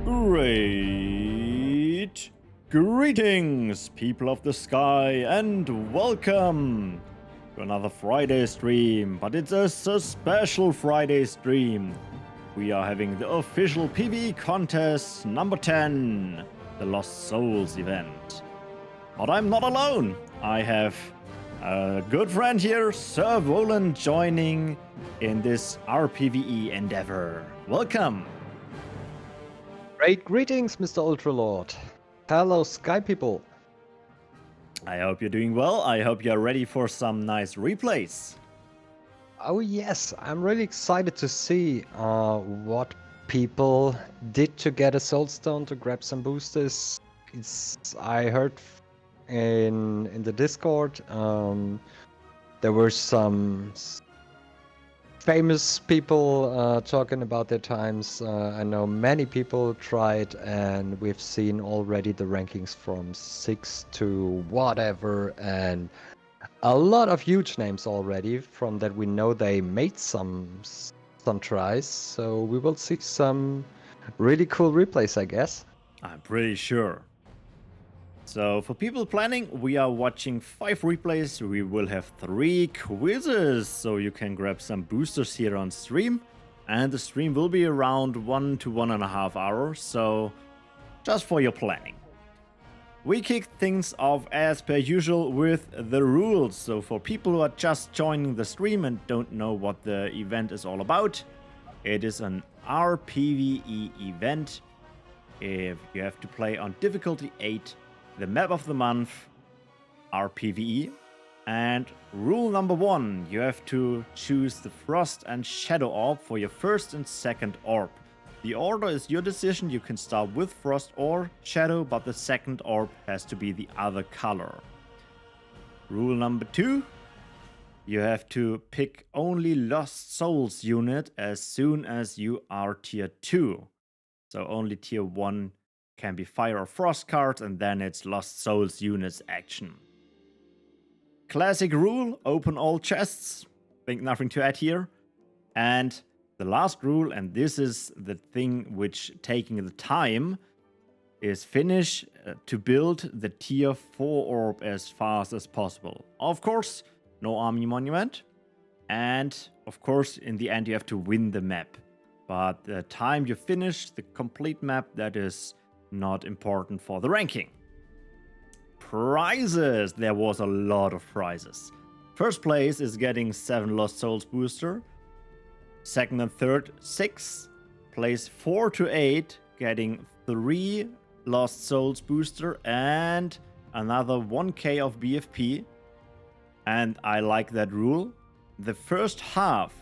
Great greetings, people of the sky, and welcome to another Friday stream. But it's a special Friday stream. We are having the official PvE contest number 10, the Lost Souls event. But I'm not alone. I have a good friend here, Sir Volan, joining in this rPvE endeavor. Welcome. Great greetings, Mr. Ultralord. Hello, Sky people. I hope you're doing well. I hope you're ready for some nice replays. Oh yes, I'm really excited to see what people did to get a Soulstone to grab some boosters. I heard in the Discord there were some famous people talking about their times. I know many people tried, and we've seen already the rankings from 6 to whatever, and a lot of huge names already. From that, we know they made some tries, so we will see some really cool replays, I guess. I'm pretty sure. So for people planning, we are watching 5 replays. We will have 3 quizzes, so you can grab some boosters here on stream. And the stream will be around 1 to 1.5 hours, so just for your planning. We kick things off as per usual with the rules. So for people who are just joining the stream and don't know what the event is all about, it is an rPvE event. If you have to play on difficulty 8, the map of the month, rPvE. And rule number 1, you have to choose the Frost and Shadow Orb for your first and second orb. The order is your decision. You can start with Frost or Shadow, but the second orb has to be the other color. Rule number 2, you have to pick only Lost Souls unit as soon as you are tier 2. So only tier 1 can be Fire or Frost cards, and then it's Lost Souls units action. Classic rule, open all chests. Think nothing to add here. And the last rule, and this is the thing which taking the time, is finish to build the tier 4 orb as fast as possible. Of course, no army monument. And of course, in the end, you have to win the map. But the time you finish the complete map, that is not important for the ranking. Prizes! There was a lot of prizes. First place is getting 7 Lost Souls booster. Second and third, 6. Place 4 to 8 getting 3 Lost Souls booster and another 1k of BFP. And I like that rule. The first half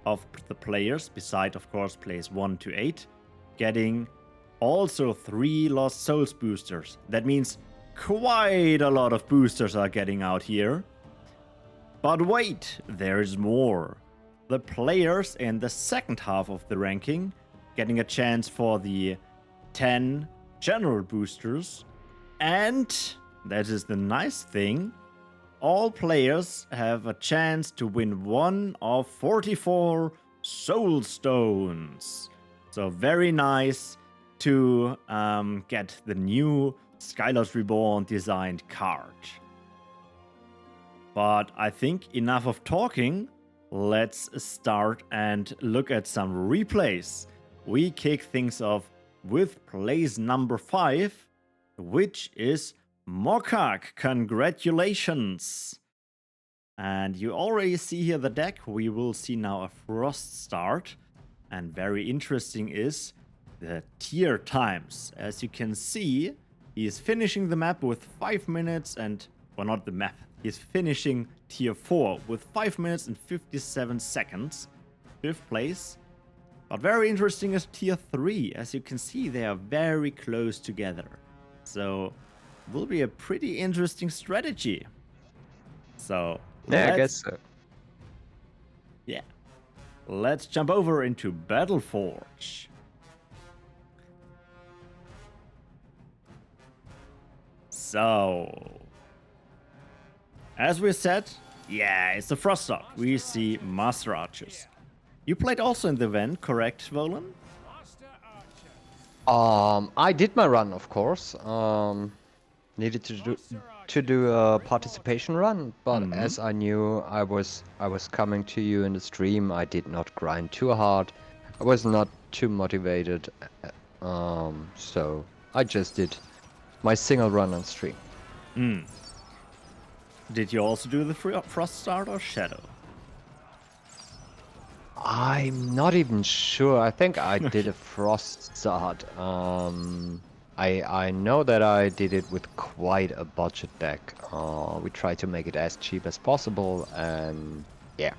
of the players, beside of course place 1 to 8, getting also 3 Lost Souls boosters. That means quite a lot of boosters are getting out here. But wait, there is more. The players in the second half of the ranking getting a chance for the 10 general boosters. And that is the nice thing, all players have a chance to win one of 44 Soul Stones. So very nice to get the new Skylords Reborn designed card. But I think enough of talking. Let's start and look at some replays. We kick things off with place number 5, which is Mocaak. Congratulations! And you already see here the deck. We will see now a Frost start. And very interesting is the tier times. As you can see, he is finishing the map with 5 minutes and... well, not the map. He's finishing tier 4 with 5 minutes and 57 seconds. 5th place. But very interesting is tier 3. As you can see, they are very close together. So, will be a pretty interesting strategy. So, yeah, I guess so. Yeah. Let's jump over into Battleforge. So, as we said, yeah, it's the Frost Stock. We see Master Archers. You played also in the event, correct, Volan? I did my run, of course. Needed to do a participation run, but as I knew I was coming to you in the stream, I did not grind too hard. I was not too motivated, so I just did my single run on stream. Did you also do the Frost Start or Shadow? I'm not even sure. I think I did a frost start. I know that I did it with quite a budget deck. We tried to make it as cheap as possible, and yeah,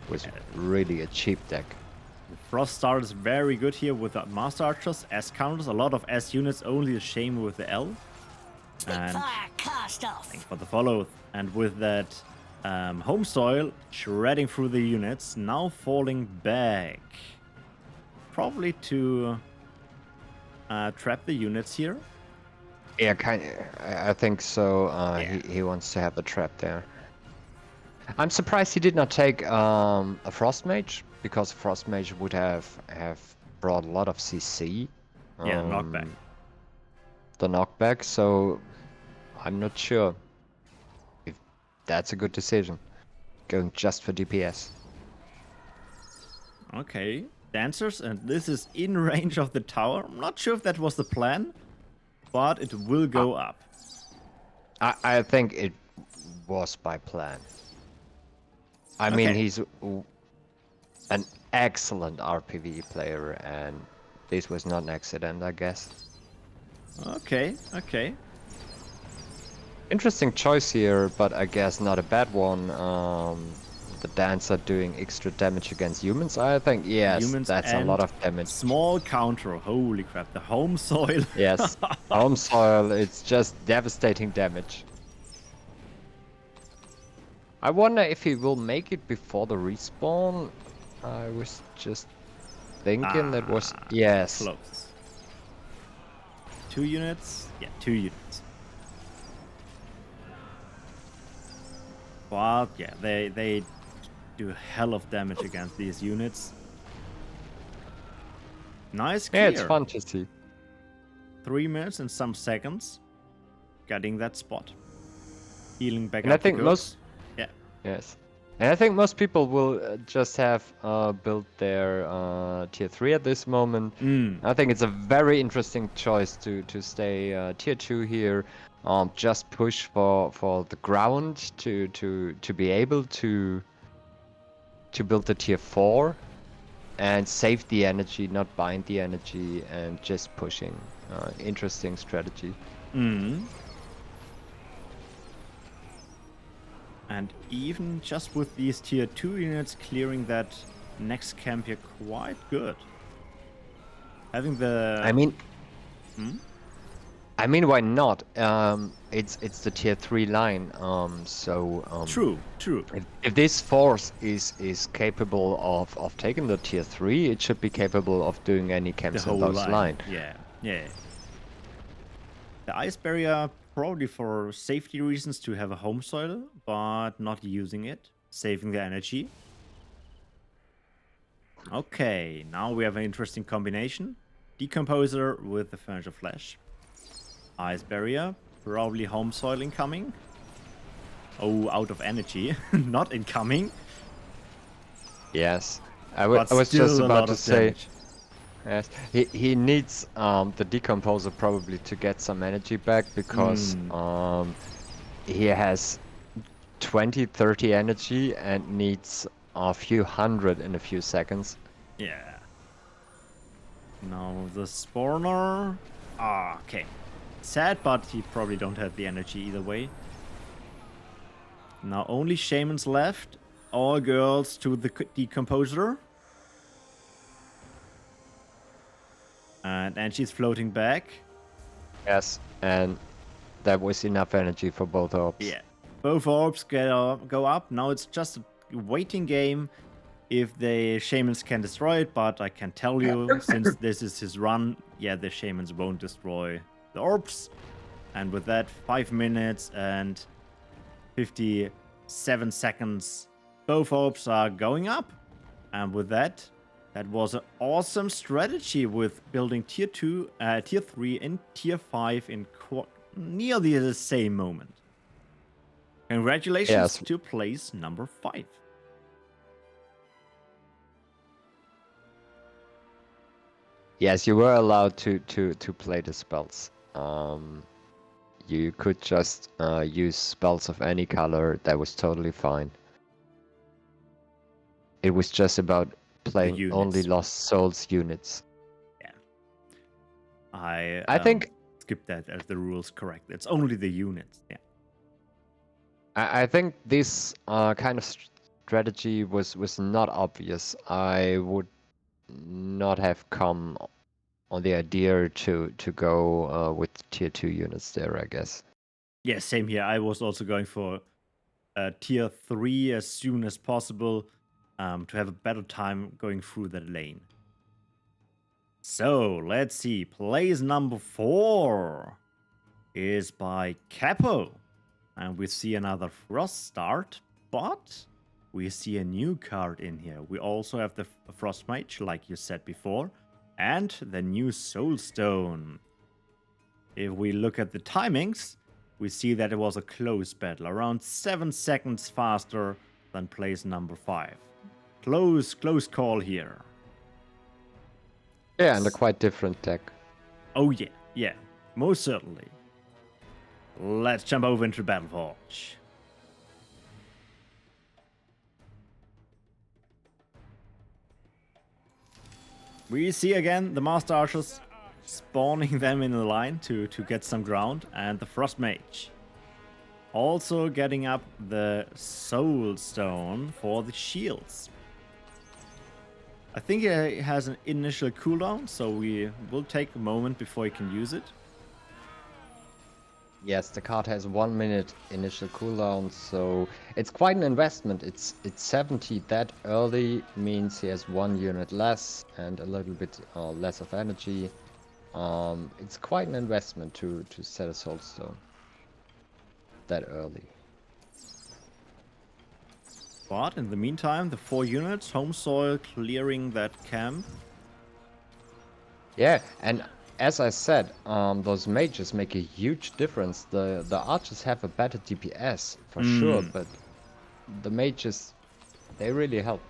it was really a cheap deck. The Frost Start is very good here with the Master Archers, S counters, a lot of S units, only a shame with the L. And cast off. thanks for the follow. And with that home soil shredding through the units, now falling back. Probably to trap the units here. Yeah, I think so. Yeah. He wants to have a trap there. I'm surprised he did not take a Frost Mage, because Frost Mage would have brought a lot of CC. Yeah, knockback. The knockback, so I'm not sure if that's a good decision. Going just for DPS. Okay, Dancers, and this is in range of the tower. I'm not sure if that was the plan, but it will go up. I think it was by plan. I mean, he's an excellent rPvE player, and this was not an accident, I guess. Okay. Interesting choice here, but I guess not a bad one. The Dancer doing extra damage against humans, I think. Yes, Humans that's a and lot of damage. Small counter. Holy crap, the home soil. Yes, home soil, it's just devastating damage. I wonder if he will make it before the respawn. I was just thinking that was... Yes. Close. 2 units? Yeah, 2 units. But yeah, they do a hell of damage against these units. Nice clear. Yeah, it's fun to see. 3 minutes and some seconds. Getting that spot. Healing back And up I think the most... Yeah. Yes. And I think most people will just have built their tier 3 at this moment. I think it's a very interesting choice to stay tier 2 here. Just push for the ground to be able to build the tier 4 and save the energy, not bind the energy, and just pushing. Interesting strategy. And even just with these tier 2 units clearing that next camp here quite good. Having the... I mean, why not? It's the tier 3 line, so... True. If this force is capable of taking the tier 3, it should be capable of doing any camps The in whole those line. line. Yeah. The ice barrier, probably for safety reasons to have a home soil, but not using it, saving the energy. Okay, now we have an interesting combination. Decomposer with the Furniture Flash. Ice barrier, probably home soil incoming. Oh, out of energy, not incoming. Yes, I was just about to say. Damage. Yes, he needs the Decomposer probably to get some energy back, because he has 20-30 energy and needs a few hundred in a few seconds. Yeah. Now the spawner. Okay. Sad, but he probably don't have the energy either way. Now only shamans left. All girls to the Decomposer. And she's floating back. Yes, and that was enough energy for both orbs. Yeah. Both orbs go up. Now it's just a waiting game if the shamans can destroy it, but I can tell you, since this is his run, yeah, the shamans won't destroy the orbs. And with that, 5 minutes and 57 seconds, both orbs are going up. And with that, That was an awesome strategy with building tier 2, tier 3, and tier 5 in nearly the same moment. Congratulations Yes. to place number 5. Yes, you were allowed to play the spells. You could just use spells of any color. That was totally fine. It was just about playing only Lost Souls units. Yeah. I think skipped that as the rules correct. It's only the units. Yeah. I think this kind of strategy was not obvious. I would not have come on the idea to go with tier 2 units there, I guess. Yeah, same here. I was also going for tier 3 as soon as possible to have a better time going through that lane. So, let's see. Place number 4 is by Kapo. And we see another Frost start, but we see a new card in here. We also have the Frost Mage, like you said before, and the new Soulstone. If we look at the timings, we see that it was a close battle, around 7 seconds faster than place number 5. Close call here. Yeah, and a quite different deck. Oh yeah, most certainly. Let's jump over into Battle Forge. We see again the Master Archers spawning them in a line to get some ground, and the Frost Mage. Also getting up the Soul Stone for the shields. I think it has an initial cooldown, so we will take a moment before you can use it. Yes, the card has 1 minute initial cooldown, so it's quite an investment. It's 70 that early means he has 1 unit less and a little bit less of energy. It's quite an investment to set a Soul Stone that early. But in the meantime, the 4 units, home soil clearing that camp. Yeah, and as I said, those mages make a huge difference. The archers have a better DPS for sure, but the mages, they really help.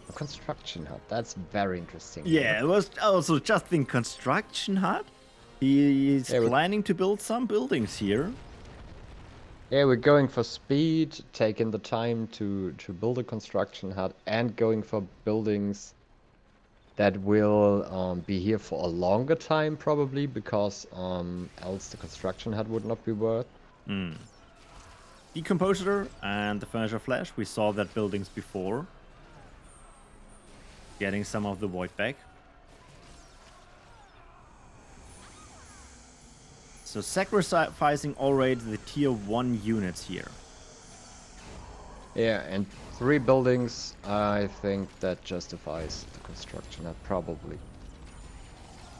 A construction hut, that's very interesting. Yeah, it was also just in construction hut. He's planning to build some buildings here. Yeah, we're going for speed, taking the time to build a construction hut, and going for buildings that will be here for a longer time, probably, because else the construction hut would not be worth. Decomposer and the Furniture Flash, we saw that buildings before. Getting some of the void back. So sacrificing already the tier 1 units here. Yeah, and 3 buildings, I think that justifies the construction hut, probably.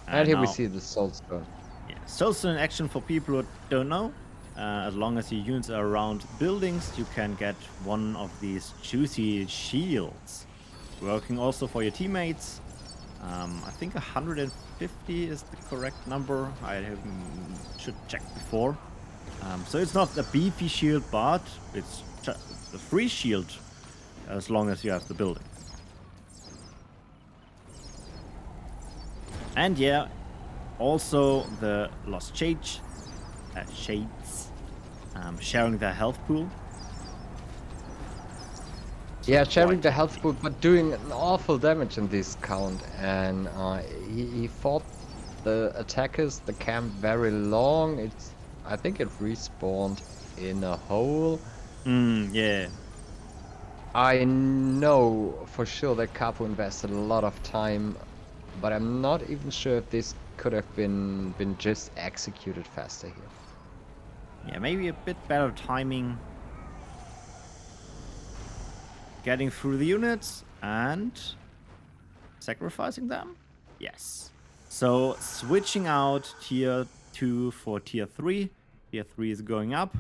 And here we see the Soulstone. Yeah, Soulstone in action for people who don't know. As long as your units are around buildings, you can get one of these juicy shields. Working also for your teammates. I think 150 is the correct number. I should check before. So it's not a beefy shield, but it's just a free shield as long as you have the building. And yeah, also the Lost Shades, sharing their health pool. Yeah, sharing the health pool, but doing an awful damage in this count. And he fought the attackers, the camp, very long. I think it respawned in a hole. Yeah. I know for sure that Kapo invested a lot of time, but I'm not even sure if this could have been just executed faster here. Yeah, maybe a bit better timing. Getting through the units and sacrificing them? Yes. So switching out tier 2 for tier 3. Tier 3 is going up.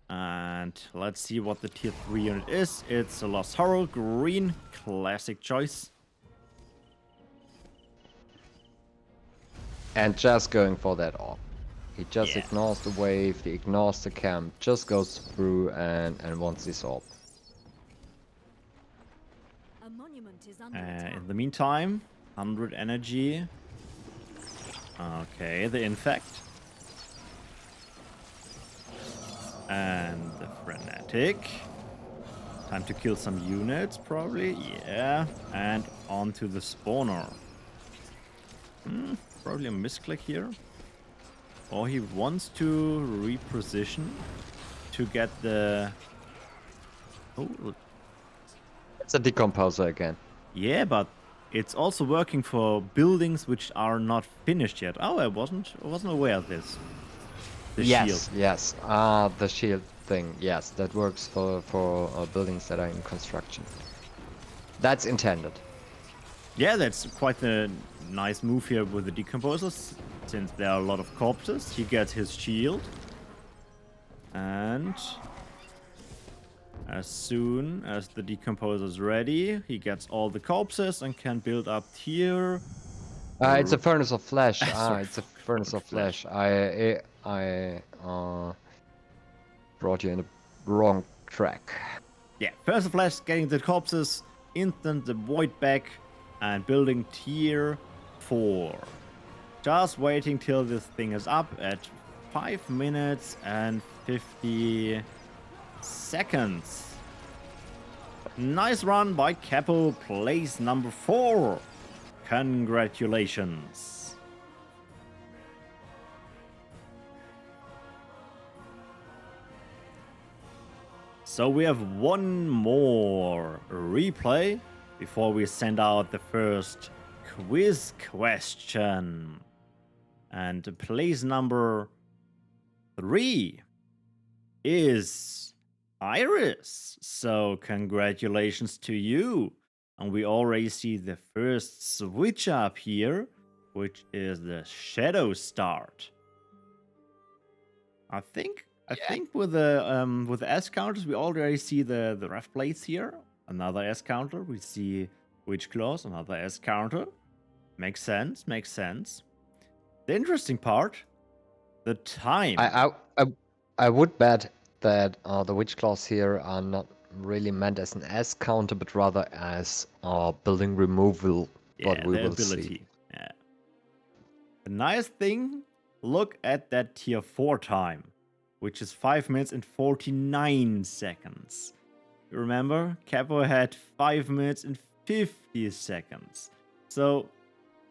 And And let's see what the tier 3 unit is. It's a Lost Horror, green, classic choice. And just going for that orb. He just Yeah. ignores the wave, he ignores the camp, just goes through and wants this orb. A monument is under attack. In the meantime, 100 energy. Okay, the infect. And the frenetic. Time to kill some units, probably. Yeah. And onto the spawner. Probably a misclick here. Or he wants to reposition to get the... Oh, It's a decomposer again. yeah, but it's also working for buildings which are not finished yet. Oh, I wasn't aware of this. The shield. Yes. The shield thing. Yes, that works for buildings that are in construction. That's intended. Yeah, that's quite a nice move here with the decomposers. Since there are a lot of corpses, he gets his shield. And as soon as the decomposer is ready, he gets all the corpses and can build up tier. It's a furnace of flesh. Sorry, It's a furnace of flesh. I brought you in the wrong track. Yeah, first of flash, getting the corpses, instant the void back, and building tier 4. Just waiting till this thing is up at 5 minutes and 50 seconds. Nice run by Kapo, place number 4. Congratulations. So we have one more replay before we send out the first quiz question. And place number 3 is Eirias. So congratulations to you. And we already see the first switch up here, which is the shadow start. I think with the S counters we already see the ref plates here. Another S counter. We see Witch Claws, another S counter. Makes sense. The interesting part, the time. I would bet that the witch claws here are not really meant as an S counter, but rather as building removal. What we the will ability. see. Yeah. The nice thing, look at that tier 4 time, which is 5 minutes and 49 seconds. You remember, Kapo had 5 minutes and 50 seconds. So,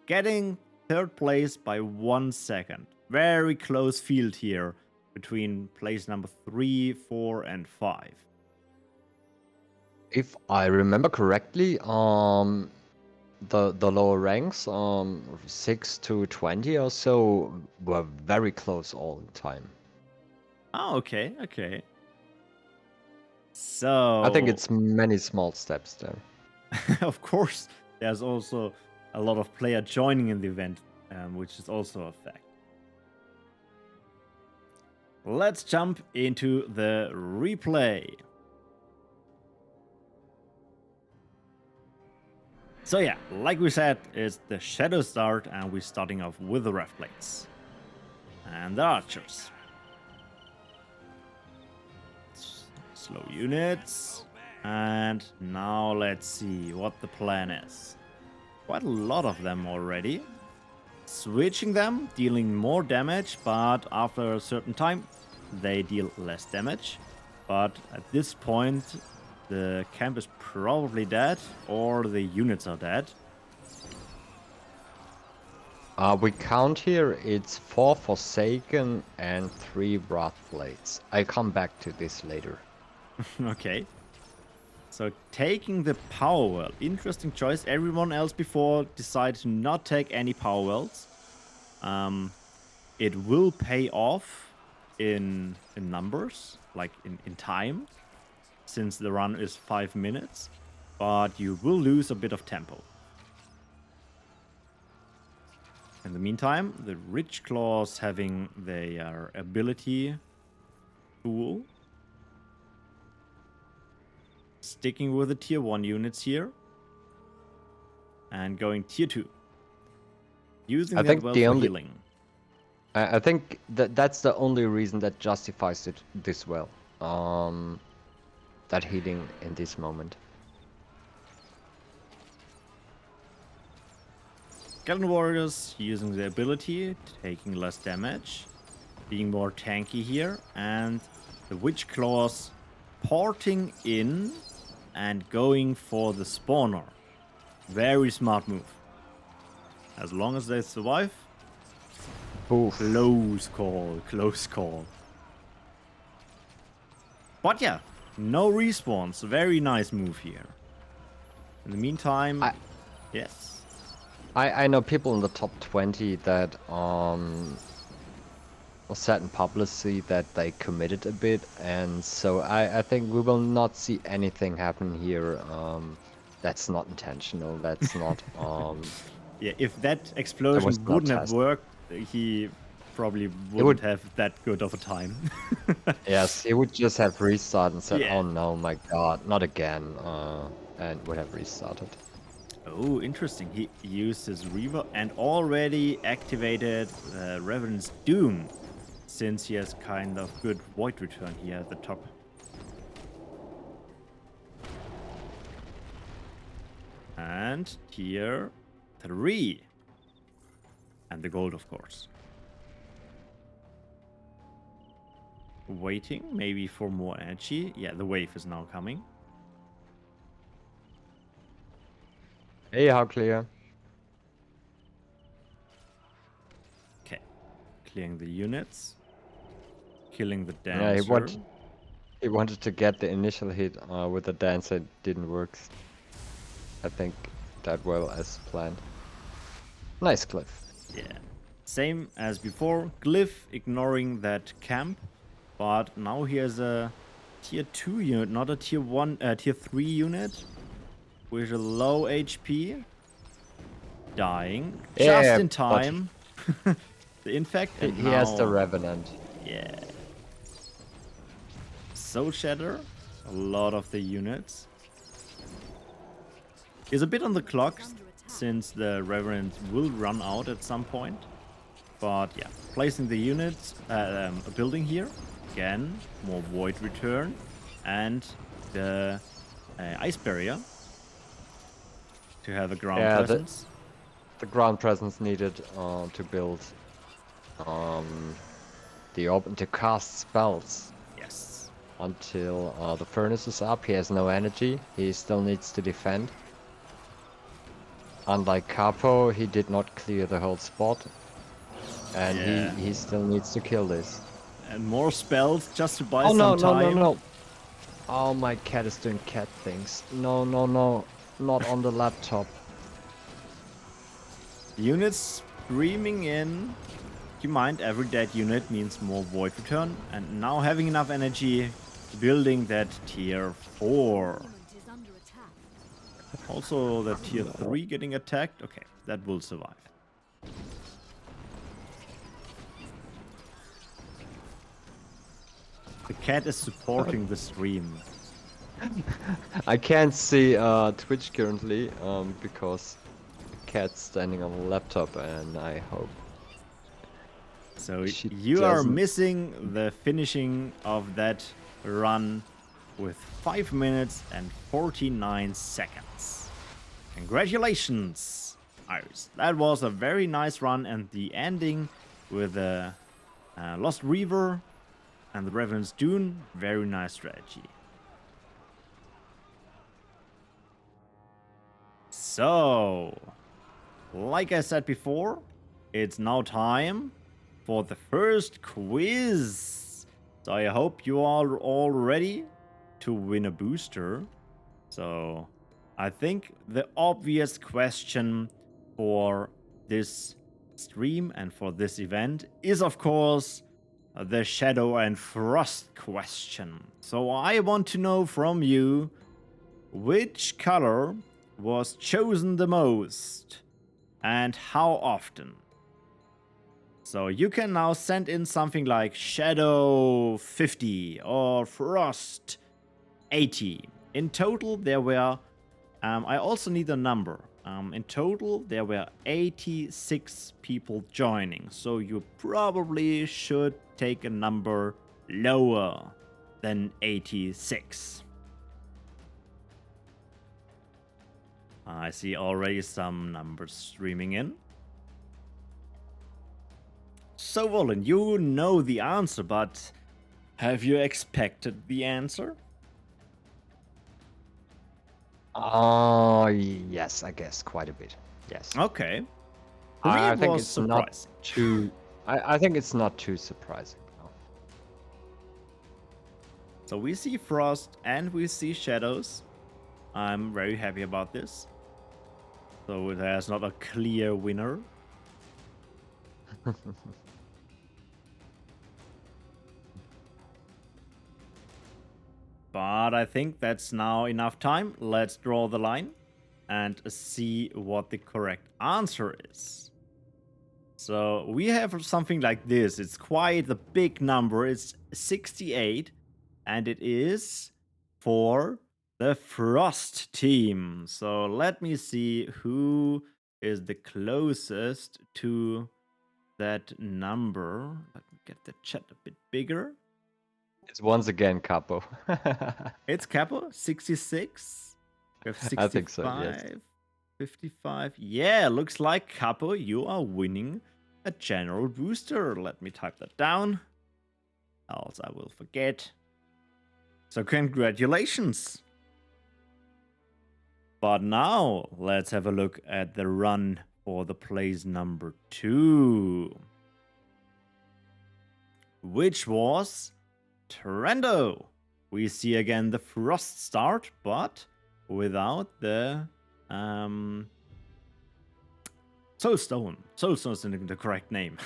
getting third place by 1 second. Very close field here between place number 3, 4, and 5. If I remember correctly, the lower ranks, 6 to 20 or so, were very close all the time. Oh, okay. So I think it's many small steps there. of course, there's also a lot of player joining in the event, which is also a fact. Let's jump into the replay. So yeah, like we said, it's the shadow start, and we're starting off with the ref plates and the archers. Slow units, and now let's see what the plan is. Quite a lot of them already. Switching them, dealing more damage, but after a certain time, they deal less damage. But at this point, the camp is probably dead, or the units are dead. We count here, it's 4 Forsaken and 3 Wrathblades. I'll come back to this later. Okay. So taking the power well, interesting choice. Everyone else before decided to not take any power wells. It will pay off in numbers, like in time, since the run is 5 minutes, but you will lose a bit of tempo. In the meantime, the Rich Claws having their ability tool. sticking with the tier 1 units here. And going tier 2. Using I that think well the for only- healing. I think that's the only reason that justifies it this well. That healing in this moment. Skeleton Warriors using the ability, taking less damage, being more tanky here, and the Witch Claws porting in and going for the spawner. Very smart move. As long as they survive. Oof. Close call, close call. But yeah, no respawns. Very nice move here. In the meantime, yes. I know people in the top 20 that said in publicity that they committed a bit, and so I think we will not see anything happen here. That's not intentional. That's not. Yeah, if that explosion was not wouldn't have tested. worked, he probably wouldn't have that good of a time. Yes, he would just have restarted and said, Yeah. "Oh no, my God, not again," and would have restarted. Oh, interesting. He used his Reaver and already activated Revenant's Doom, since he has kind of good Void Return here at the top. And tier 3. And the gold, of course. Waiting, maybe for more energy. Yeah, the wave is now coming. Hey, how clear? Okay. Clearing the units. Killing the Yeah, dancer. he wanted to get the initial hit with the dance. It didn't work. I think that well as planned. Nice cliff. Yeah. Same as before. Glyph ignoring that camp. But now he has a tier 2 unit, not a tier 3 unit. With a low HP. Dying. Yeah, Just in but time. The infect. And He has the now- Revenant. Yeah. Soul Shatter. A lot of the units. Is a bit on the clock since the Revenant will run out at some point. But yeah, placing the units, a building here. Again, more Void Return. And the Ice Barrier. To have a ground Yeah, presence. The ground presence needed to build the open to cast spells. Yes. Until the furnace is up, he has no energy. He still needs to defend. Unlike Kapo, he did not clear the whole spot. And Yeah. he still needs to kill this. And more spells just to buy Oh no, some no, time. no, no. Oh, my cat is doing cat things. No, no, no. Not on the laptop. Units streaming in. Keep in mind, every dead unit means more Void Return. And now having enough energy, building that tier 4. Monument is under attack. Also, the tier 3 getting attacked. Okay, that will survive. The cat is supporting the stream. I can't see Twitch currently because the cat's standing on the laptop, and I hope. So She you are doesn't- missing the finishing of that run with 5 minutes and 49 seconds. Congratulations, Iris. That was a very nice run, and the ending with the Lost Reaver and the Revenant's Dune, very nice strategy. So, like I said before, it's now time for the first quiz. So I hope you are all ready to win a booster. So I think the obvious question for this stream and for this event is, of course, the Shadow and Frost question. So I want to know from you, which color was chosen the most and how often? So you can now send in something like Shadow 50 or Frost 80 in total, there were... I also need a number. In total, there were 86 people joining. So you probably should take a number lower than 86. I see already some numbers streaming in. So, Volin, you know the answer, but have you expected the answer? Oh, yes, I guess quite a bit. Yes. Okay. For me, I it think was it's surprising. not too. I think it's not too surprising. No. So we see Frost and we see Shadows. I'm very happy about this. So there's not a clear winner. But I think that's now enough time. Let's draw the line and see what the correct answer is. So we have something like this. It's quite a big number. It's 68, and it is for the Frost team. So let me see who is the closest to that number. Let me get the chat a bit bigger. It's once again Kapo. It's Kapo, 66. We have 65, I think so, yes. 55. Yeah, looks like Kapo, you are winning a general booster. Let me type that down, else I will forget. So congratulations. But now let's have a look at the run for the place number 2, which was Trando. We see again the Frost start, but without the Soulstone. Soulstone is the correct name.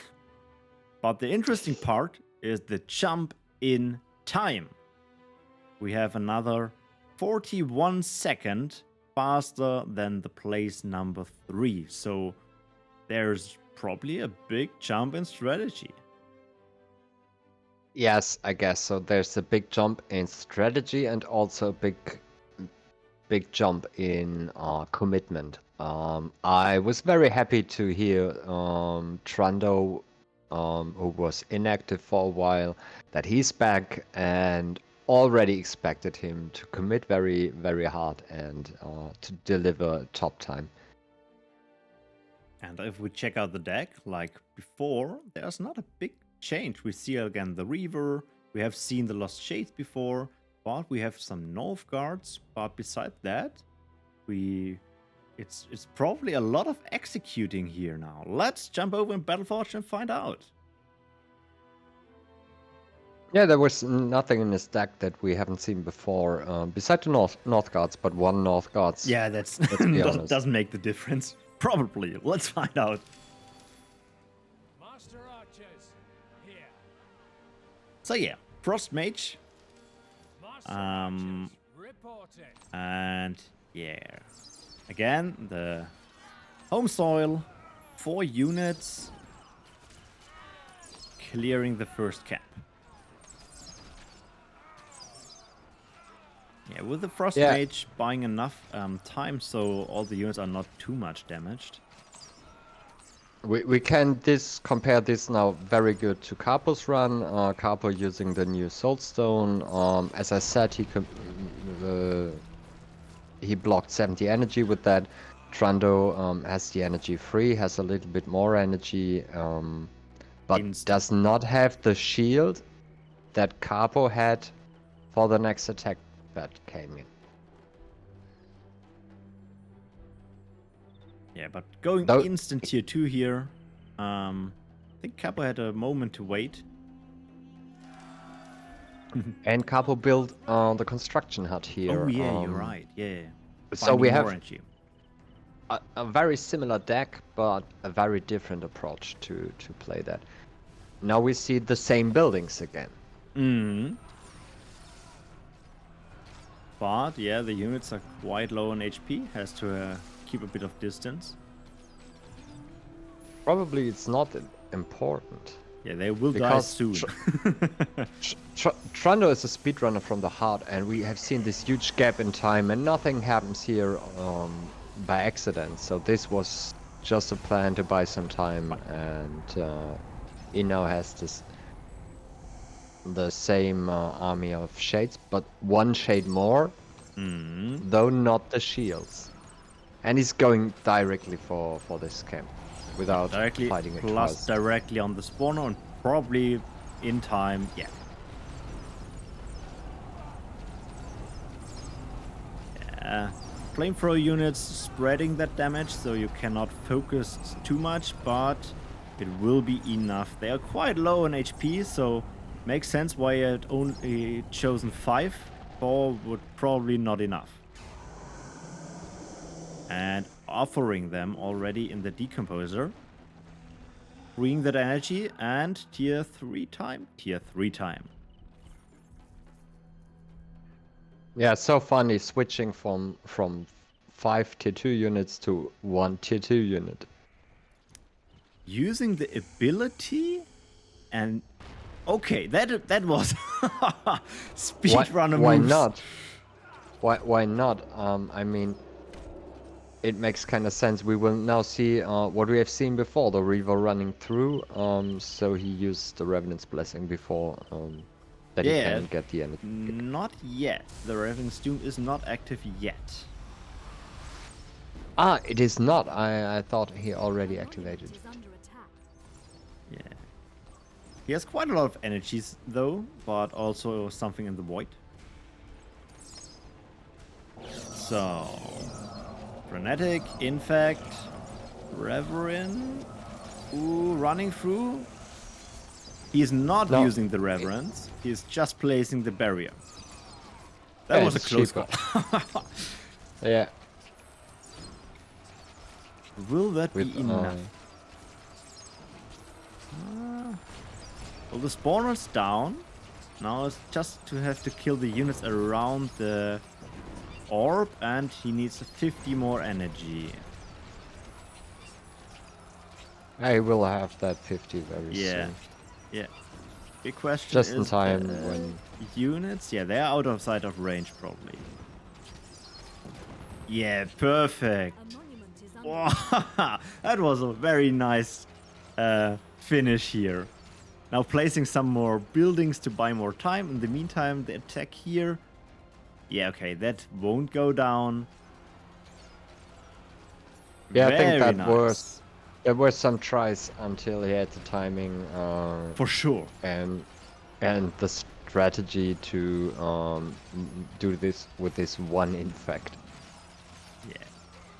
But the interesting part is the jump in time. We have another 41 seconds faster than the place number 3. So there's probably a big jump in strategy. Yes, I guess so. There's a big jump in strategy and also a big jump in commitment. I was very happy to hear Trando, who was inactive for a while, that he's back, and already expected him to commit very, very hard and to deliver top time. And if we check out the deck, like before, there's not a big change. We see again the Reaver, we have seen the Lost Shades before, but we have some North Guards. But besides that, it's probably a lot of executing here now. Let's jump over in Battleforge and find out. Yeah, there was nothing in this deck that we haven't seen before, besides the North Guards, but one North Guards. Yeah, that's Let's be honest. doesn't make the difference. Probably. Let's find out. Master Archers, here. So yeah, Frost Mage. Master Archers, reporting. And yeah, again, the home soil, 4 units, clearing the first cap. Yeah, with the Frost Mage buying enough time so all the units are not too much damaged. We can compare this now very good to Capo's run. Capo using the new Soulstone. As I said, he blocked 70 energy with that. Trando has the energy free, has a little bit more energy, but does not have the shield that Capo had for the next attack that came in. Yeah, but going instant tier 2 here, I think Kapo had a moment to wait. And Capo built the construction hut here. Oh yeah, you're right, yeah. So we have energy. a very similar deck, but a very different approach to play that. Now we see the same buildings again. Mm-hmm. But yeah, the units are quite low on HP, has to keep a bit of distance. Probably it's not important. Yeah, they will die Because soon. Trando is a speedrunner from the heart, and we have seen this huge gap in time, and nothing happens here by accident. So this was just a plan to buy some time, and he now has the same army of shades, but one shade more, though not the shields. And he's going directly for this camp without Directly fighting it plus twice. directly on the spawner and probably in time. Yeah. Yeah. Flamethrower units spreading that damage, so you cannot focus too much, but it will be enough. They are quite low on HP, so makes sense why I had only chosen 5. 4 would probably not enough. And offering them already in the decomposer. Freeing that energy and tier 3 time. Tier 3 time. Yeah, so funny switching from 5 tier 2 units to 1 tier 2 unit. Using the ability and okay, that was speedrunner Why moves. not? Why not? I mean, it makes kind of sense. We will now see what we have seen before, the Reaver running through. So he used the Revenant's Blessing before that he Yeah, can get the energy. not yet. The Raven's Doom is not active yet. Ah, it is not. I thought he already Monument activated is it. under attack. Yeah. He has quite a lot of energies though, but also something in the void. So Frenetic, Infect, Reverend. Ooh, running through. He is not No. using the Reverence. He is just placing the barrier. That Yeah, was a it's close cheaper. call. Yeah. Will that With be enough? Well, the spawner's down. Now it's just to have to kill the units around the orb, and he needs 50 more energy. I will have that 50 very Yeah, soon. yeah. Big question Just in is time when units. Yeah, they're out of sight of range probably. Yeah, perfect. A monument is under Wow, that was a very nice finish here. Now placing some more buildings to buy more time. In the meantime, the attack here. Yeah, okay, that won't go down. Yeah, I think Very that there were some tries until he had the timing for sure. and the strategy to do this with this one infect. Yeah.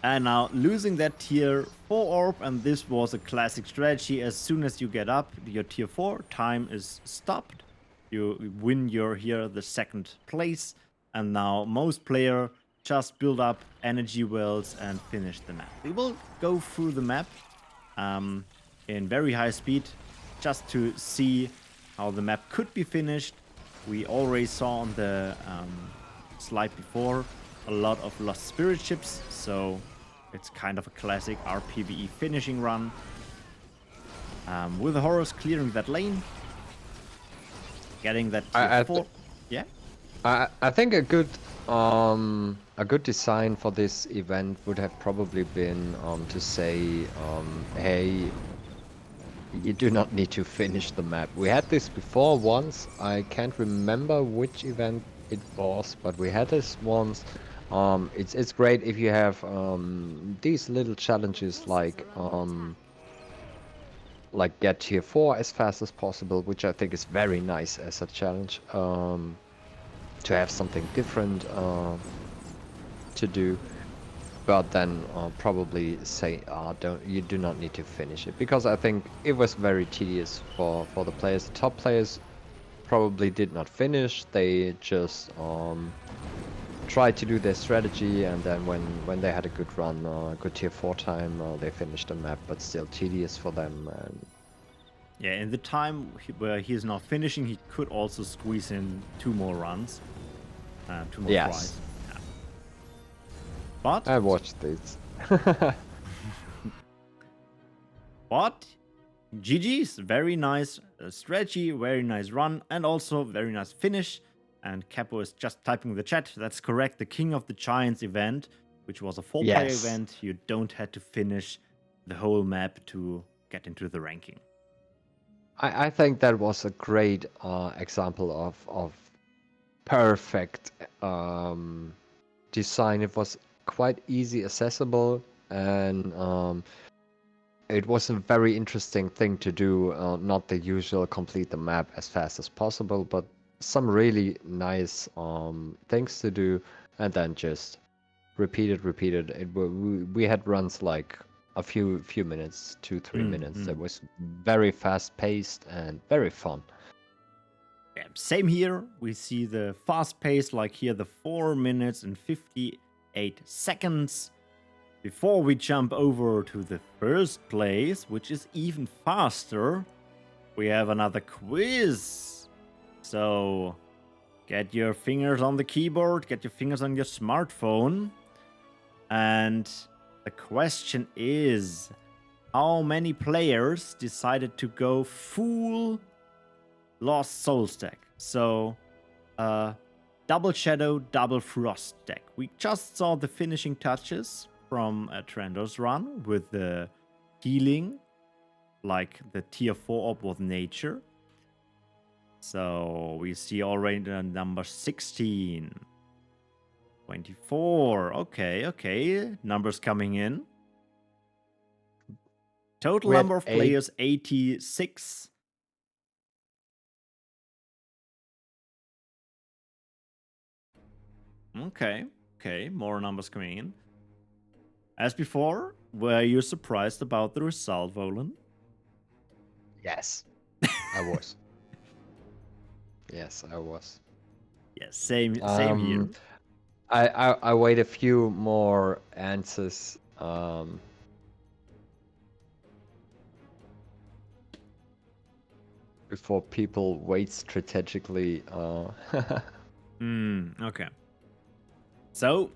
And now losing that tier 4 orb, and this was a classic strategy. As soon as you get up your tier 4, time is stopped. You win your here the second place, and now most player just build up energy wells and finish the map. We will go through the map in very high speed just to see how the map could be finished. We already saw on the slide before a lot of lost spirit ships, so it's kind of a classic rPvE finishing run. With the Horus clearing that lane, getting that tier 4. Yeah? I think a good design for this event would have probably been to say, hey, you do not need to finish the map. We had this before once. I can't remember which event it was, but we had this once. It's great if you have these little challenges like get tier 4 as fast as possible, which I think is very nice as a challenge. To have something different to do, but then probably say you do not need to finish it, because I think it was very tedious for the players. The top players probably did not finish. They just tried to do their strategy, and then when they had a good run, good tier 4 time, they finished the map, but still tedious for them. And Yeah, in the time where he is now finishing, he could also squeeze in 2 more runs. 2 more Yes. tries. Yeah. But I watched this. But GG's, very nice strategy, very nice run, and also very nice finish. And Kapo is just typing in the chat. That's correct. The King of the Giants event, which was a 4-player Yes. event, you don't have to finish the whole map to get into the ranking. I think that was a great example of perfect design. It was quite easy accessible, and it was a very interesting thing to do. Not the usual complete the map as fast as possible, but some really nice things to do, and then just repeat it. We had runs like a few minutes, 2-3 minutes. That was very fast paced and very fun. Yeah, same here. We see the fast pace, like here, the 4 minutes and 58 seconds. Before we jump over to the first place, which is even faster, we have another quiz. So get your fingers on the keyboard, get your fingers on your smartphone. And the question is, how many players decided to go full Lost Souls deck? So, double Shadow, double Frost deck. We just saw the finishing touches from Trando's run with the healing, like the tier 4 orb with nature. So we see already the number 16. 24. Okay. Numbers coming in. Total We had number of 8. players 86. Okay. More numbers coming in. As before, were you surprised about the result, Volan? Yes, I was. Yes, I was. Yes, same here. I wait a few more answers. Before people wait strategically. Okay. So,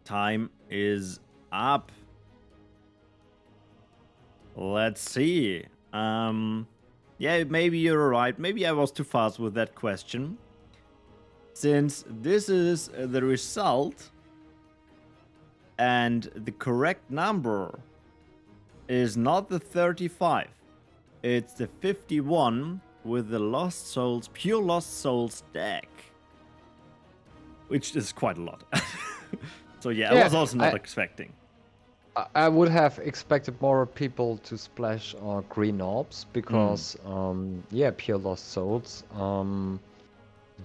time is up. Let's see. Yeah, maybe you're right. Maybe I was too fast with that question. Since this is the result, and the correct number is not the 35, it's the 51 with the Lost Souls, pure Lost Souls deck, which is quite a lot. So yeah, I was also not expecting. I would have expected more people to splash green orbs because, yeah, Pure Lost Souls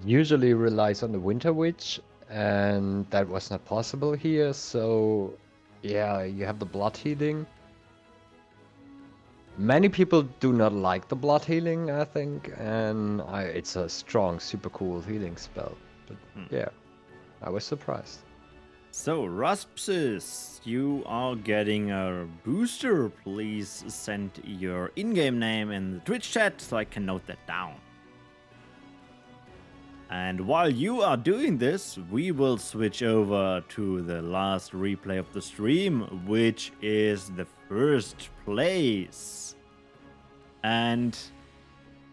usually relies on the Winter Witch, and that was not possible here. So, yeah, you have the blood healing. Many people do not like the blood healing, I think, and it's a strong, super cool healing spell. But yeah, I was surprised. So, Ruspsis, you are getting a booster. Please send your in-game name in the Twitch chat so I can note that down. And while you are doing this, we will switch over to the last replay of the stream, which is the first place. And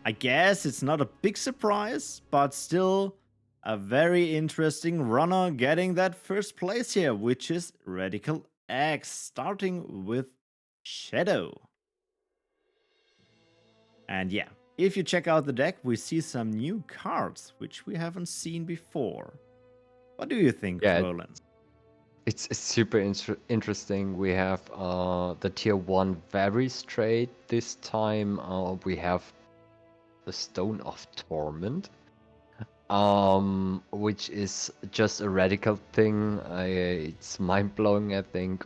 I guess it's not a big surprise, but still a very interesting runner getting that first place here, which is RadicalX, starting with Shadow. And yeah, if you check out the deck, we see some new cards, which we haven't seen before. What do you think, Roland? It's super interesting. We have the tier 1 very straight. This time we have the Stone of Torment, which is just a radical thing. It's mind-blowing, I think.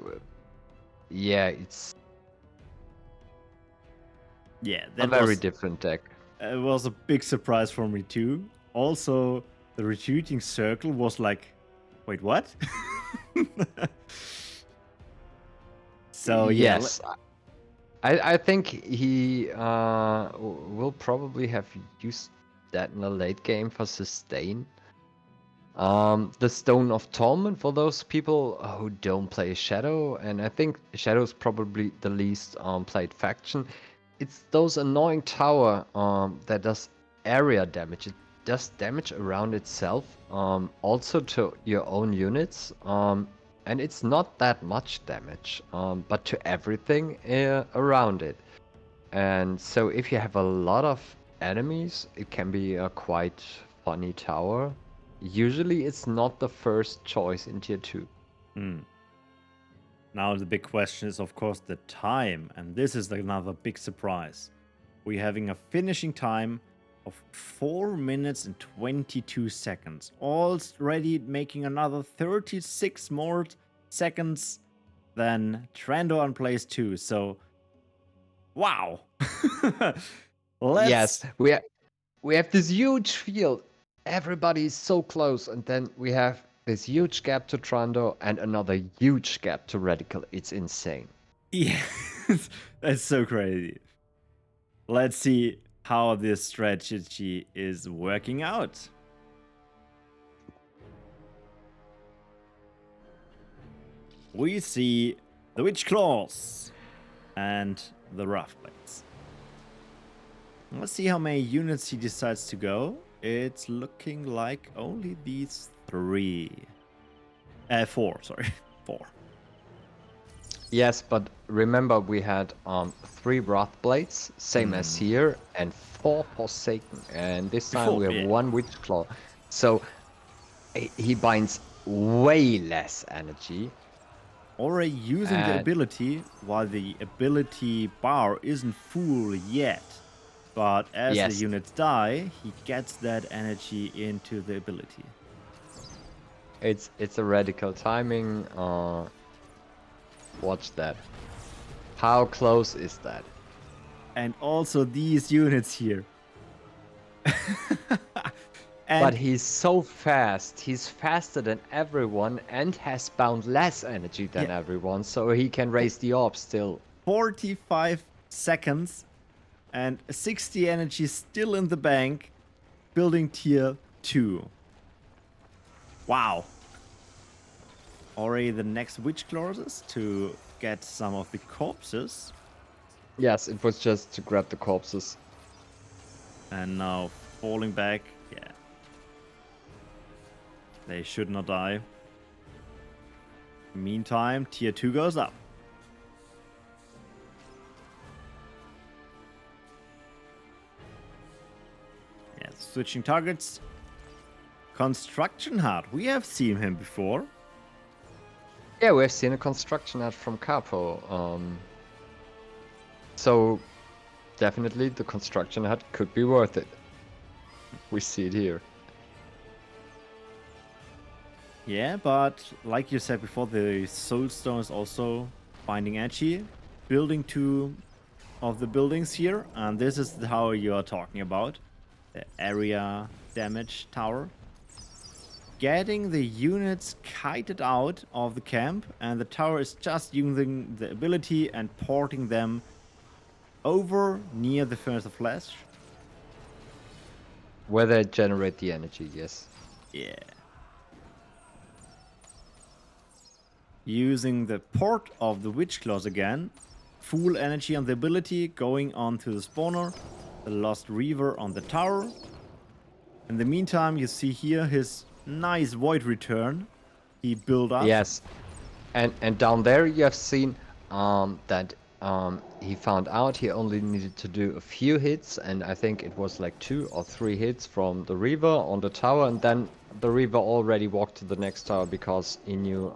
Yeah, it's a very different deck. It was a big surprise for me too. Also, the retreating circle was like, wait, what? So yes, I think he will probably have used that in the late game for sustain. The Stone of Torment for those people who don't play Shadow, and I think Shadow is probably the least played faction, it's those annoying tower that does area damage. It does damage around itself, also to your own units, and it's not that much damage, but to everything around it. And so if you have a lot of enemies, it can be a quite funny tower. Usually it's not the first choice in tier 2. Now the big question is, of course, the time, and this is another big surprise. We're having a finishing time of 4 minutes and 22 seconds, already making another 36 more seconds than Trando on place 2. So, wow. Yes, we have this huge field. Everybody is so close, and then we have this huge gap to Trando and another huge gap to Radical. It's insane. Yeah, that's so crazy. Let's see how this strategy is working out. We see the Witch Claws and the Rough Blades. Let's see how many units he decides to go. It's looking like only these 4, sorry. 4. Yes, but remember we had 3 Wrath Blades, same as here, and 4 Forsaken. And this time we have 1 Witch Claw. So he binds way less energy. Already using the ability while the ability bar isn't full yet. But as the units die, he gets that energy into the ability. It's a radical timing. Watch that. How close is that? And also these units here. But he's so fast. He's faster than everyone and has bound less energy than everyone, so he can raise the orb still. 45 seconds and 60 energy still in the bank, building tier 2. Wow. Already the next Witch Clauses to get some of the corpses. Yes, it was just to grab the corpses. And now falling back. Yeah. They should not die. Meantime, tier 2 goes up. Yeah, switching targets. Construction Hut. We have seen him before. Yeah, we've seen a construction hut from Kapo. So definitely the construction hut could be worth it. We see it here. Yeah, but like you said before, the Soulstone is also finding energy. Building 2 of the buildings here, and this is how you are talking about. The area damage tower. Getting the units kited out of the camp, and the tower is just using the ability and porting them over near the Furnace of Flesh. Where they generate the energy, yes. Yeah. Using the port of the Witch Claws again. Full energy on the ability, going on to the spawner. The Lost Reaver on the tower. In the meantime, you see here his nice void return he built up. Yes. And down there you have seen that he found out he only needed to do a few hits, and I think it was like 2 or 3 hits from the Reaver on the tower, and then the Reaver already walked to the next tower because he knew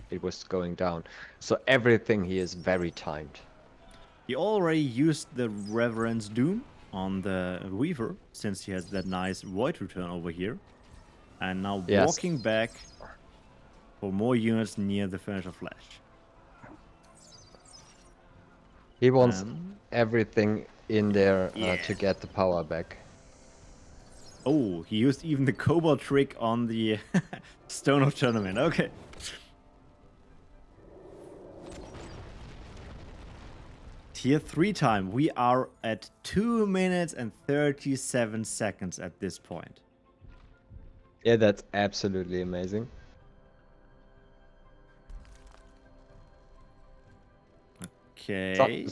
it was going down. So everything here is very timed. He already used the Reverend's Doom on the Weaver, since he has that nice void return over here. And now walking back for more units near the Furnace of Flesh. He wants everything in there to get the power back. Oh, he used even the Cobalt trick on the Stone of Tournament. Okay. Tier 3 time. We are at 2 minutes and 37 seconds at this point. Yeah, that's absolutely amazing. Okay.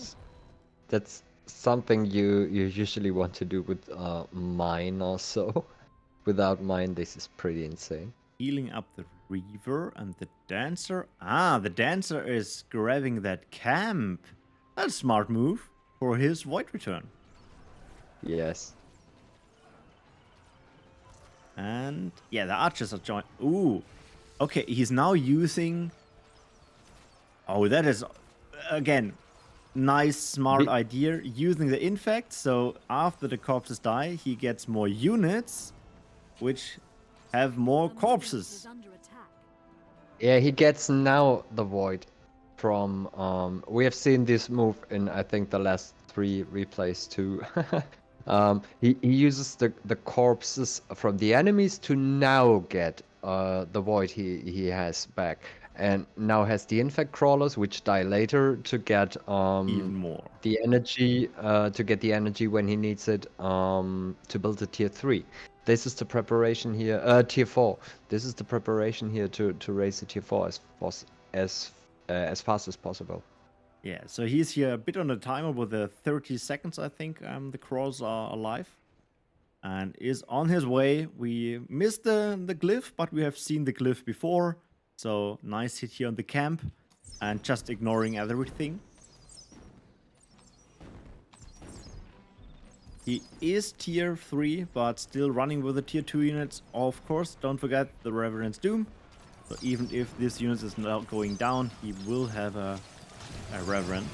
That's something you usually want to do with mine or so. Without mine, this is pretty insane. Healing up the Reaver and the Dancer. Ah, the Dancer is grabbing that camp. That's a smart move for his Void Return. Yes. And yeah, the archers are joined. Ooh. Okay, he's now using... Oh, that is, again, nice, smart idea. Using the Infect, so after the corpses die, he gets more units, which have more corpses. Is under attack. Yeah, he gets now the void from we have seen this move in I think the last 3 replays too. He uses the corpses from the enemies to now get the void he has back, and now has the infect crawlers which die later to get Even more. the energy when he needs it to build a tier 3. This is the preparation here, tier 4. This is the preparation here to raise the tier 4 as fast as possible. Yeah, so he's here a bit on the timer with the 30 seconds, I think, the crawls are alive. And is on his way. We missed the glyph, but we have seen the glyph before. So nice hit here on the camp. And just ignoring everything. He is tier 3, but still running with the tier 2 units. Of course, don't forget the Reverend's Doom. So even if this unit is now going down, he will have a Reverend.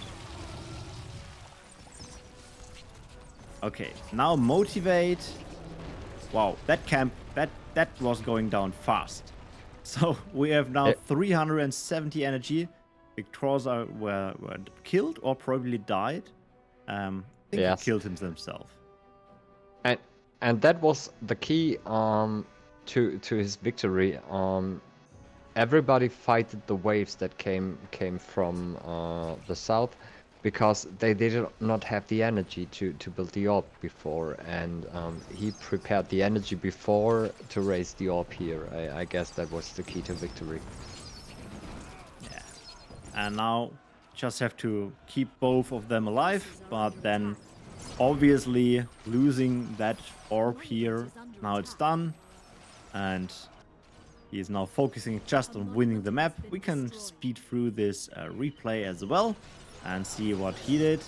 Okay, now motivate. Wow, that camp, that was going down fast. So we have now 370 energy. Victors were killed or probably died. I think he killed himself. And that was the key to his victory. Everybody fighted the waves that came from the south, because they did not have the energy to build the orb before, and he prepared the energy before to raise the orb here. I guess that was the key to victory. Yeah, and now just have to keep both of them alive, but then obviously losing that orb here. Now it's done, and he is now focusing just on winning the map. We can speed through this replay as well and see what he did.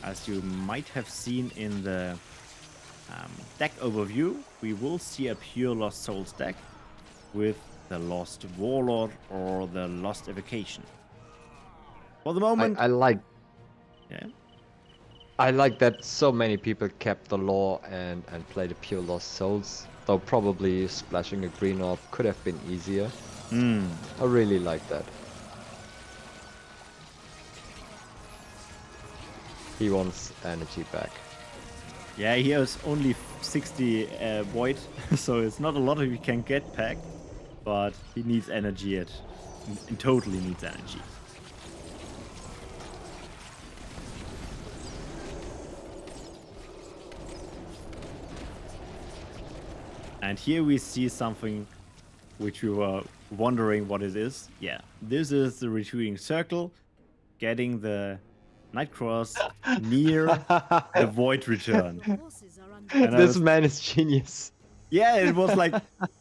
As you might have seen in the deck overview, we will see a pure Lost Souls deck with the Lost Warlord or the Lost Evocation. For the moment... I like... Yeah? I like that so many people kept the lore and played the pure Lost Souls. Though probably splashing a green orb could have been easier. I really like that. He wants energy back. Yeah, he has only 60 void, so it's not a lot he can get back, but he needs energy. It totally needs energy. And here we see something which we were wondering what it is. Yeah, this is the retreating circle, getting the Nightcross near the Void Return. Forces are under This man is genius. Yeah, it was like,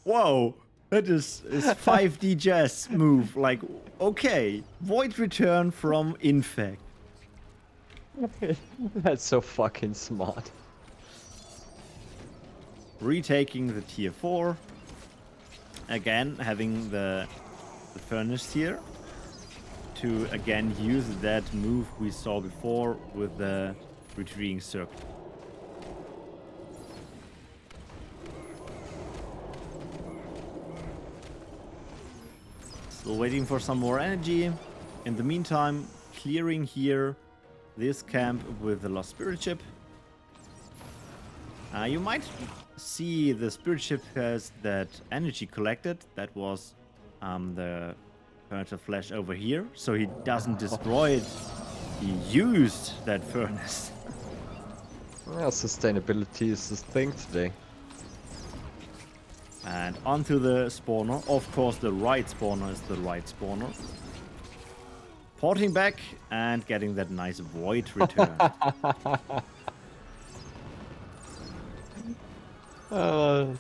whoa, that is 5D Jazz move. Like, okay, Void Return from Infect. That's so fucking smart. Retaking the tier 4. Again, having the furnace here. To again use that move we saw before with the retreating circle. Still waiting for some more energy. In the meantime, clearing here this camp with the Lost Spirit Ship. You might see the Spirit Ship has that energy collected. That was the Furnace of Flesh over here. So he doesn't destroy it. He used that furnace. Well, sustainability is the thing today. And onto the spawner. Of course, the right spawner is the right spawner. porting back and getting that nice void return.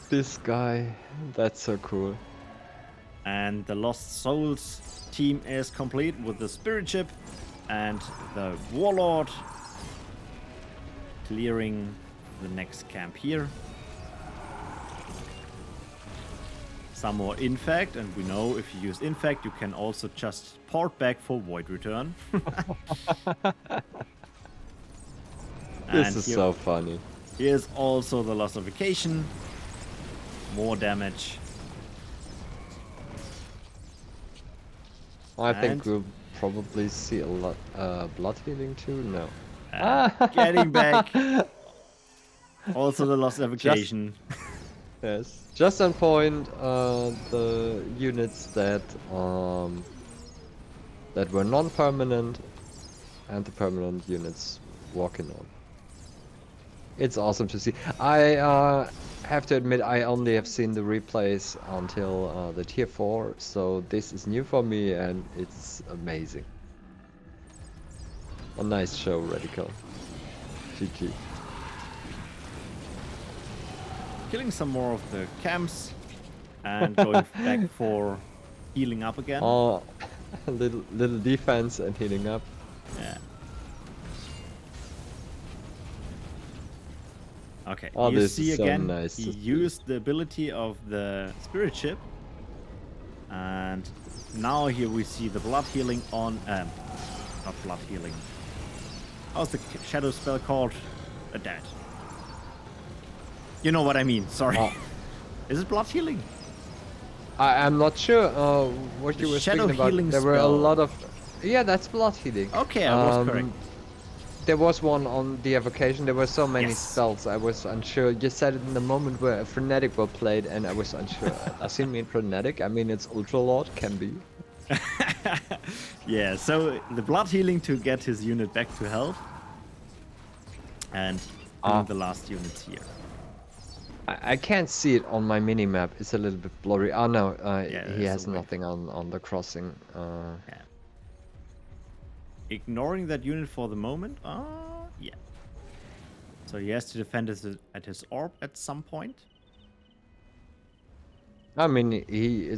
This guy, that's so cool. And the Lost Souls team is complete with the Spirit Ship and the Warlord clearing the next camp here. Some more Infect, and we know if you use Infect, you can also just port back for Void Return. This is so funny. Here's also the Loss of Vacation. More damage. I think And- we'll probably see a lot blood healing too. No. Getting back. Also the Loss of Vacation. Yes. Just on point, the units that were non-permanent and the permanent units walking on. It's awesome to see. I have to admit I only have seen the replays until the tier 4, so this is new for me and it's amazing. A nice show, Radical. GG. Killing some more of the camps and going back for healing up again. Oh, a little defense and healing up. Yeah. Okay, Oh, you this see is so again, nice he to see. used the ability of the Spirit Ship. And now here we see the blood healing on... not blood healing. How's the shadow spell called? A dead. You know what I mean, sorry. Oh. Is it blood healing? I'm not sure what The you were shadow speaking about. healing There were a spell. lot of... Yeah, that's blood healing. Okay, I was correct. There was one on the evocation. There were so many Yes. spells. I was unsure. You said it in the moment where a frenetic were played, and I was unsure. Does he mean frenetic? I mean, it's Ultra Lord. Can be. Yeah, so the blood healing to get his unit back to health. And doing the last units here. I can't see it on my mini map. It's a little bit blurry. Oh no, he there's has a way. nothing on the crossing. Yeah. Ignoring that unit for the moment. Yeah. So he has to defend at his orb at some point. I mean, Your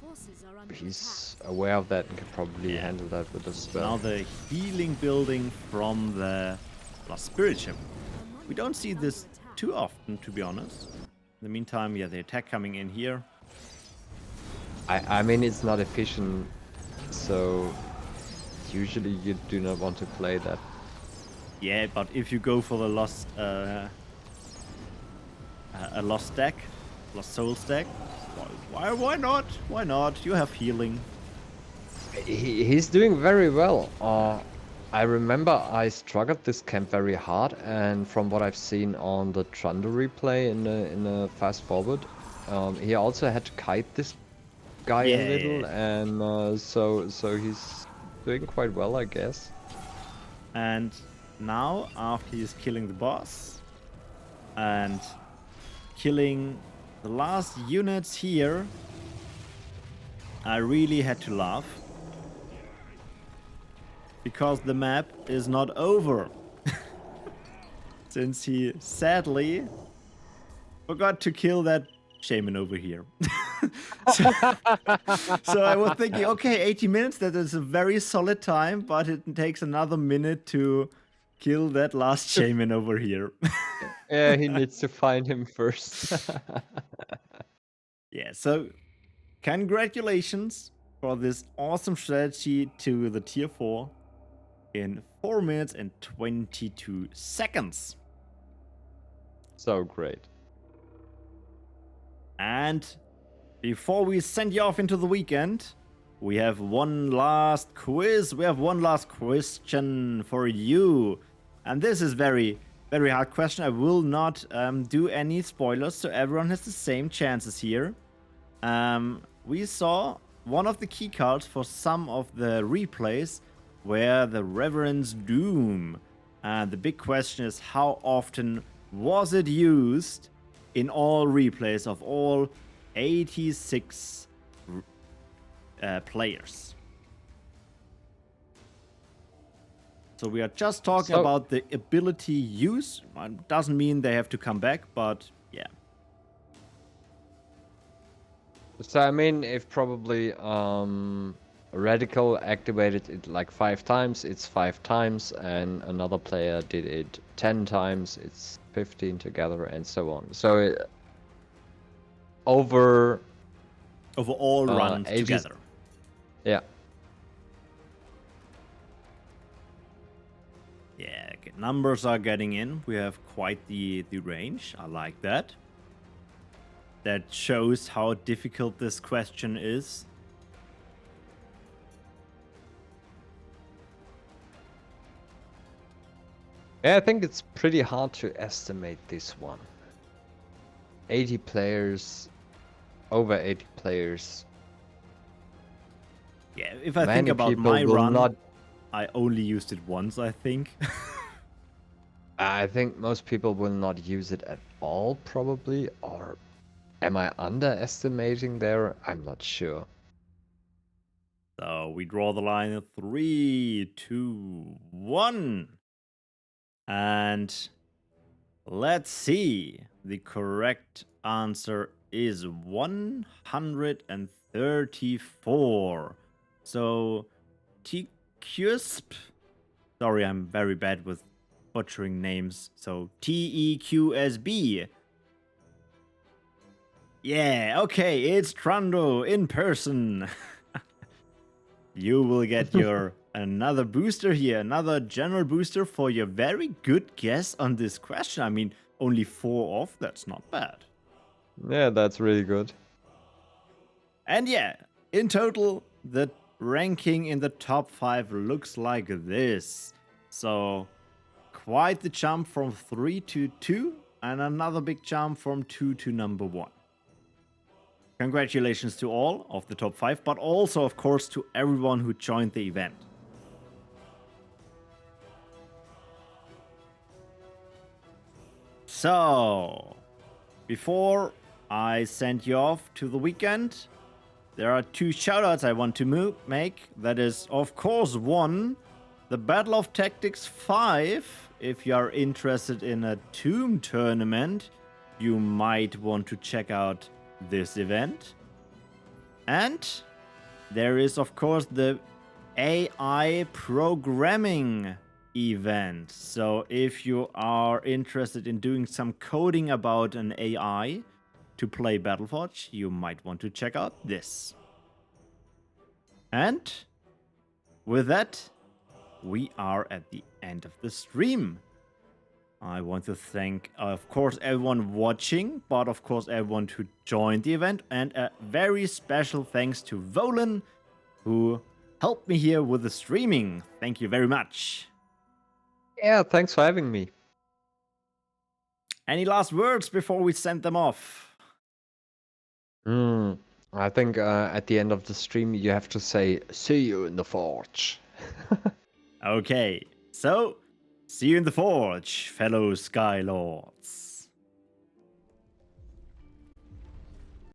forces are under he's aware of that and can probably Yeah. handle that with a Now spell. the healing building from the Lost Spirit Ship. attack. We don't see this too often, to be honest. In the meantime, yeah, the attack coming in here. I mean, it's not efficient, so usually you do not want to play that. Yeah, but if you go for the lost, a lost stack, lost soul stack, why not? Why not? You have healing. He's doing very well. I remember I struggled this camp very hard, and from what I've seen on the Trando replay in the fast forward, he also had to kite this guy Yeah, a little, yeah. and so he's doing quite well, I guess. And now, after he's killing the boss and killing the last units here, I really had to laugh. Because the map is not over. Since he sadly forgot to kill that shaman over here. So I was thinking, okay, 80 minutes, that is a very solid time, but it takes another minute to kill that last shaman over here. Yeah, he needs to find him first. Yeah, so congratulations for this awesome strategy to the tier 4 in 4 minutes and 22 seconds. So great. And before we send you off into the weekend, we have one last quiz. We have one last question for you. And this is very, very hard question. I will not do any spoilers, so everyone has the same chances here. We saw one of the key cards for some of the replays were the Reverend's Doom. And the big question is, how often was it used in all replays of all 86 players? So we are just talking So- about the ability use. Doesn't mean they have to come back, but yeah. So I mean, if probably Radical activated it like 5 times, it's 5 times, and another player did it 10 times, it's 15 together, and so on. So over Overall run 80 together. yeah. Yeah, okay, numbers are getting in. We have quite the range. I like that. That shows how difficult this question is. Yeah, I think it's pretty hard to estimate this one. 80 players, over 80 players. Yeah, if I think Many about people my will run, not. I only used it once, I think. I think most people will not use it at all, probably. Or am I underestimating there? I'm not sure. So we draw the line at 3, 2, 1. And let's see. The correct answer is 134. So T-Cusp. Sorry, I'm very bad with butchering names. So TEQSB. Yeah, okay, it's Trando in person. You will get your another booster here, another general booster for your very good guess on this question. I mean, only 4 off, that's not bad. Yeah, that's really good. And yeah, in total, the ranking in the top 5 looks like this. So, quite the jump from 3 to 2, and another big jump from 2 to number 1. Congratulations to all of the top 5, but also, of course, to everyone who joined the event. So, before I send you off to the weekend, there are 2 shoutouts I want to make. That is, of course, 1, the Battle of Tactics 5. If you are interested in a Tomb tournament, you might want to check out this event. And there is, of course, the AI programming event. So if you are interested in doing some coding about an AI to play Battleforge, you might want to check out this. And with that, we are at the end of the stream. I want to thank, of course, everyone watching, but of course, everyone who joined the event. And a very special thanks to Volan, who helped me here with the streaming. Thank you very much. Yeah, thanks for having me. Any last words before we send them off? I think at the end of the stream you have to say, "See you in the forge." Okay, so see you in the forge, fellow Skylords.